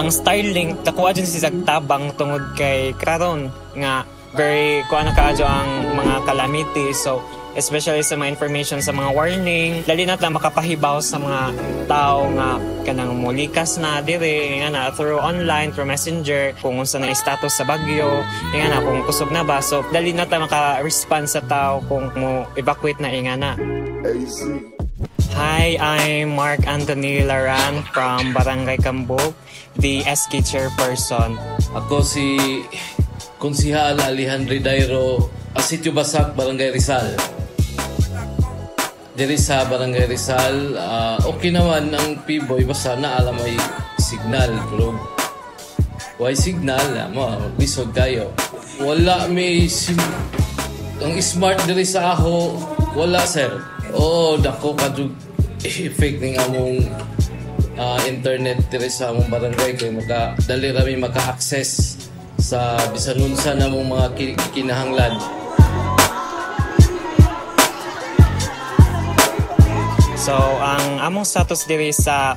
ang Starlink nakuha din si tabang tungod kay karon nga very kuha na kaadyo ang mga calamity. So especially sa mga information sa mga warning, dali na makapahibaw sa mga tao nga kanang mulikas na dire nga na through online, through messenger, kung unsa na status sa bagyo, nga na kung kusog na ba. So dali na maka-respond sa tao kung mo evacuate na nga na. Hi, I'm Mark Anthony Laran from Barangay Cambog, the SK chairperson. Ako si Konsihal Alejandro Dairo, Sitio Basak, Barangay Rizal. Diri sa Barangay Rizal, okay naman ang P-boy, basta naalam may signal. Pero why signal? Bisod kayo. Wala may ang smart diri sa ako, wala sir. Oo, dako kadug effect ning among internet diri sa among barangay kay dali rami maka-access sa bisan unsa namong mga kinahanglan. So, ang among status diri sa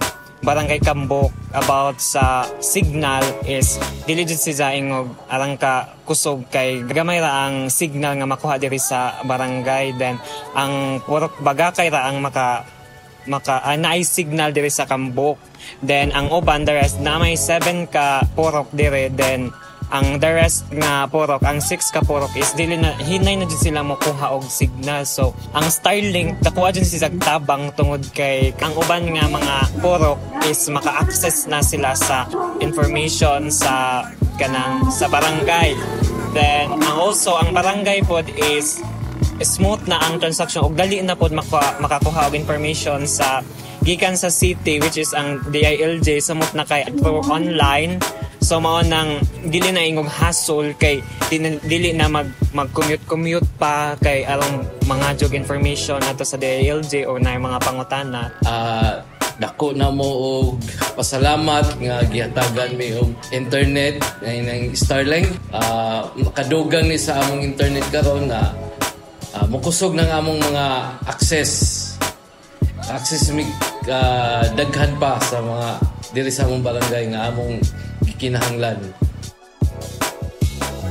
Barangay Cambog about sa signal is dili jud si ingog arang ka kusog kay gamay ra ang signal nga makuha diri sa barangay. Then ang purok bagakay ra ang naay signal diri sa Cambog. Then ang uban the rest na may 7 ka purok diri. Then ang the rest nga purok, ang 6 ka purok is dili na hinay na jud sila makuha og signal. So ang Starlink nakuha jud si tabang tungod kay ang uban nga mga purok is maka-access na sila sa information sa kanang sa barangay. Then also ang barangay pod is smooth na ang transaction og dali na pod makakuha og information sa gikan sa city, which is ang DILG samot na kay through online. So mao nang dili na ingog hassle kay dili na mag-commute pa kay alang mga jog information nato sa DILG o na mga pangutana. Dako na mo og pasalamat nga gihatagan mi og internet ng Starlink. Makadugang ni sa among internet karon na mukusog ng among mga access mi daghan pa sa mga diri sa among barangay nga among kinahanglan.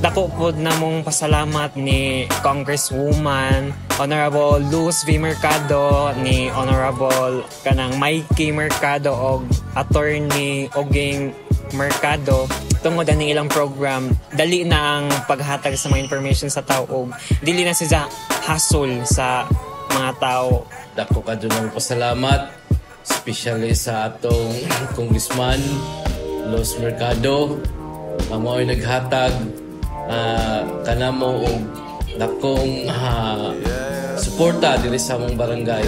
Dako pod namong pasalamat ni Congresswoman Honorable Luz V. Mercado, ni Honorable kanang Mikey Mercado og Attorney Oging Mercado tungod ani ilang program. Dali na ang paghatag sa mga information sa tao og dili na siya hassle sa mga tao. Dako kadto ng pasalamat especially sa atong Congressman Luz Mercado, mo ay naghatag kanamo og dakong suporta diri sa among barangay.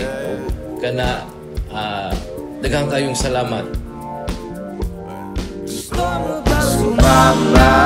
Kana daghang kayong salamat. Sumama